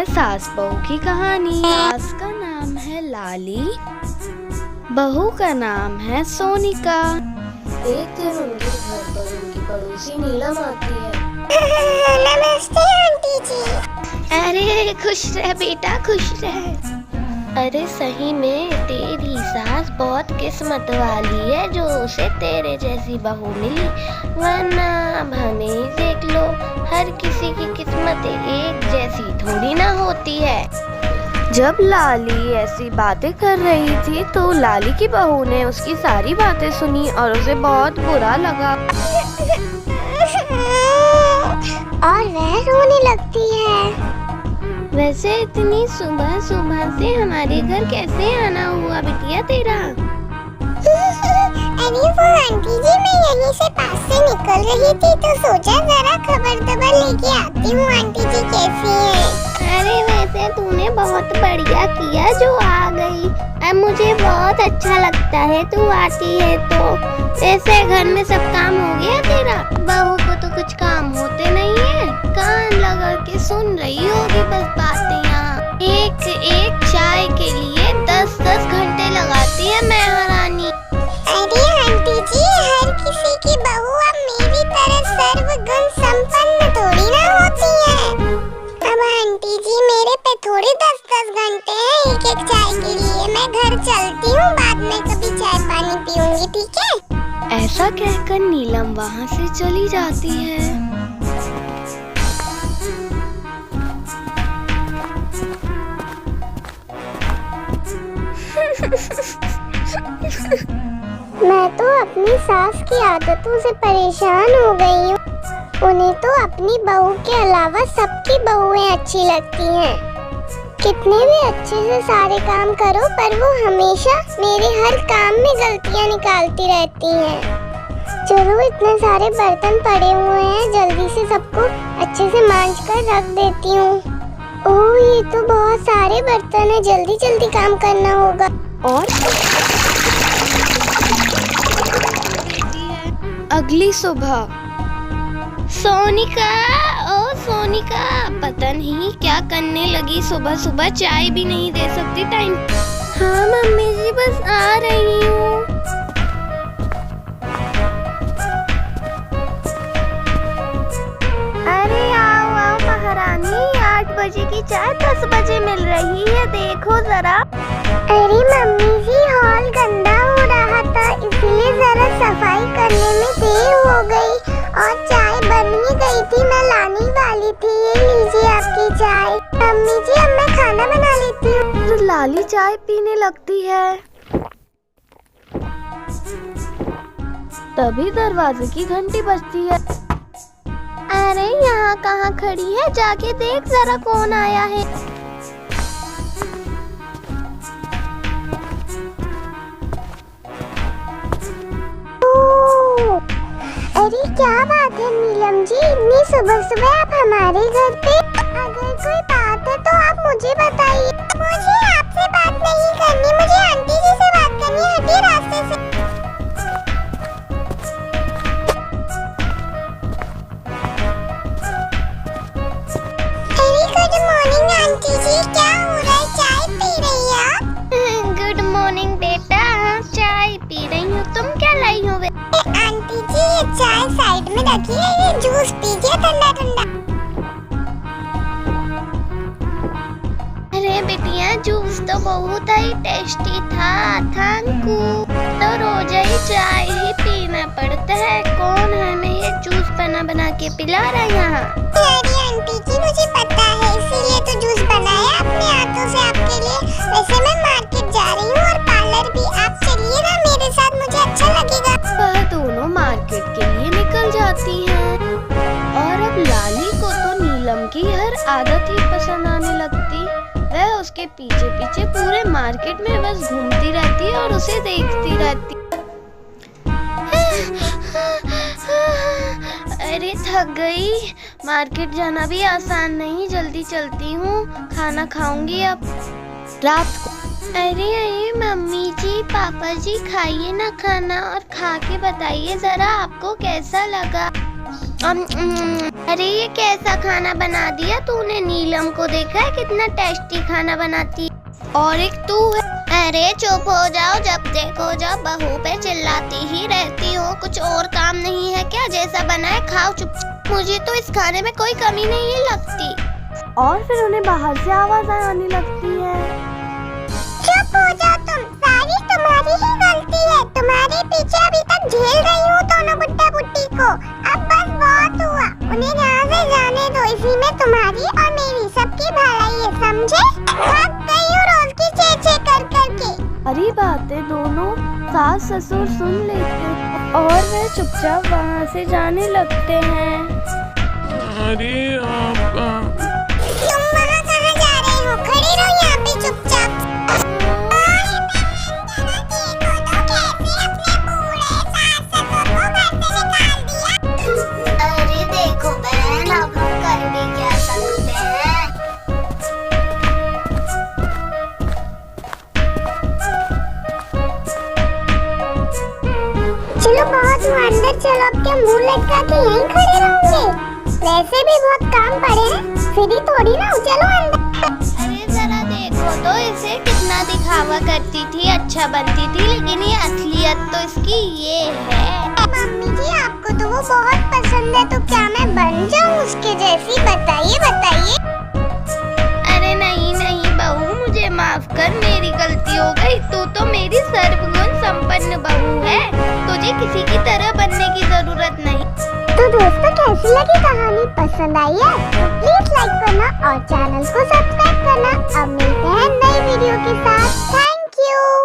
है सास बहू की कहानी। सास का नाम है लाली, बहू का नाम है सोनिका। एक दिन उनके घर पर उनकी पड़ोसी नीलम आती है। नमस्ते आंटी जी। अरे खुश रह बेटा, खुश रह। अरे सही में तेरी सास बहुत किस्मत वाली है जो उसे तेरे जैसी बहू मिली, वरना अब हमें ही देख लो, हर किसी की किस्मत एक जैसी थोड़ी ना होती है। जब लाली ऐसी बातें कर रही थी तो लाली की बहू ने उसकी सारी बातें सुनी और उसे बहुत बुरा लगा और वह रोने लगती है। वैसे इतनी सुबह सुबह से हमारे घर कैसे आना हुआ बिटिया तेरा? अरे वो आंटी जी, मैं यहीं से पास से निकल रही थी तो सोचा जरा खबर लेके आती हूँ आंटी जी कैसी हैं। अरे वैसे तूने बहुत बढ़िया किया जो आ गई, अब मुझे बहुत अच्छा लगता है तू आती है तो। ऐसे घर में सब काम हो गया तेरा? बहू को तो कुछ काम होते नहीं है, कान लगा के सुन रही होगी बस बातें। यहाँ एक एक चाय के लिए 10-10 घंटे लगाती है महारानी। अरे आंटी जी, हर किसी की बहू अब मेरी तरह सर्वगुण संपन्न थोड़ी ना होती है। अब आंटी जी मेरे पे थोड़ी 10-10 घंटे हैं एक एक चाय के लिए। मैं घर चलती हूँ, बाद में कभी चाय पानी पीऊंगी, ठीक है? ऐसा कहकर नीलम वहाँ से चली जाती है। मैं तो अपनी सास की आदतों से परेशान हो गई हूँ। उन्हें तो अपनी बहू के अलावा सबकी बहुएं अच्छी लगती हैं। कितने भी अच्छे से सारे काम करो पर वो हमेशा मेरे हर काम में गलतियाँ निकालती रहती हैं। चलो इतने सारे बर्तन पड़े हुए हैं, जल्दी से सबको अच्छे से मांज कर रख देती हूँ। ओह ये तो बहुत सारे बर्तन है, जल्दी जल्दी काम करना होगा। और अगली सुबह सोनिका, ओ सोनिका, पता नहीं क्या करने लगी, सुबह सुबह चाय भी नहीं दे सकती टाइम। हाँ मम्मी जी बस आ रही हूँ। अरे आओ आओ महारानी, 8 बजे की चाय 10 बजे मिल रही है, देखो जरा। अरे मम्मी जी, हॉल गंदा हो रहा था इसलिए जरा सफाई करने में देर हो गई और चाय बन ही गई थी, मैं लाने वाली थी। ये लीजिए आपकी चाय। मम्मी जी अब मैं खाना बना लेती हूँ। लाली चाय पीने लगती है, तभी दरवाजे की घंटी बजती है। अरे यहाँ कहाँ खड़ी है, जाके देख जरा कौन आया है। अरे क्या बात है नीलम जी, इतनी सुबह सुबह आप हमारे घर पे? अगर कोई बात है तो आप मुझे बताइए। मुझे आपसे बात नहीं करनी, मुझे आंटी जी से बात करनी है, हटिए रास्ते से। अरे गुड मॉर्निंग आंटी जी, क्या हो रहा है, चाय पी रही है आप? गुड मॉर्निंग बेटा, चाय पी रही हूँ, तुम क्या लाई हो? आंटी जी ये चाय साइड में रखिए, ये जूस पीजिए ठंडा ठंडा। अरे बेटिया जूस तो बहुत ही टेस्टी था, थैंक यू। तो रोज ही चाय ही पीना पड़ता है, कौन हमें ये जूस बना के पिला रहा है यहाँ? अरे आंटी जी मुझे पता है, इसीलिए तो जूस बनाया अपने हाथों से आपके लिए। वैसे मैं मार्केट जा रही हूँ और पार्लर भी, आप चलिए ना मेरे साथ, मुझे अच्छा लगेगा। वह दोनों मार्केट के लिए निकल जाती हैं और अब लाली को तो नीलम की हर आदत ही पसंद आने लगती। वह उसके पीछे पीछे पूरे मार्केट में बस घूमती रहती है और उसे देखती रहती। अरे थक गई, मार्केट जाना भी आसान नहीं, जल्दी चलती हूँ, खाना खाऊंगी अब रात को। अरे मम्मी जी पापा जी खाइए ना खाना और खा के बताइए जरा आपको कैसा लगा। अरे ये कैसा खाना बना दिया तूने? नीलम को देखा है कितना टेस्टी खाना बनाती है? और एक तू है। अरे चुप हो जाओ, जब देखो जब बहू पे चिल्लाती ही रहती हो। कुछ और काम नहीं है क्या? जैसा बना है खाओ चुप। मुझे तो इस खाने में कोई कमी नहीं लगती। और फिर उन्हें बाहर से आवाज आने लगती है। चुप हो जाओ तुम, सारी तुम्हारी ही गलती है। तुम्हारे पीछे अभी तक झेल रही हूँ दोनों बुड्ढा बुड्ढी को। अब बस बहुत हुआ, उन्हें यहाँ से जाने दो। इसी में तुम्हारी और मेरी सबकी भलाई है, समझे? थक गई हूँ रोज की चे कर के। अरे बातें दोनों सास ससुर सुन लेते हैं और वे चुपचाप वहाँ से जाने लगते हैं। अरे तुम वहाँ कहाँ जा रहे हो? खड़ी रहो यहाँ पे चुपचाप। अरे देखो बहन, अब हम कर भी क्या सकते हैं? चलो बहुत हुआ, अंदर चलो। अब क्या मुंह लटका के यहीं खड़े रहोगे? वैसे भी बहुत काम पड़े हैं, फ्री थोड़ी ना हो। चलो अंदर। अरे जरा देखो तो इसे, कितना दिखावा करती थी, अच्छा बनती थी, लेकिन ये असलियत तो इसकी ये है। मम्मी जी आपको तो वो बहुत पसंद है, तो क्या मैं बन जाऊँ उसके जैसी? बताइए बताइए। अरे नहीं नहीं बहू, मुझे माफ कर, मेरी गलती हो गई। तू तो मेरी सर्वगुण संपन्न बहू है, तुझे किसी की तरह बनने की जरूरत नहीं। तो दोस्तों कैसी लगी कहानी? पसंद आई है तो प्लीज लाइक करना और चैनल को सब्सक्राइब करना। अब मिलते हैं नई वीडियो के साथ।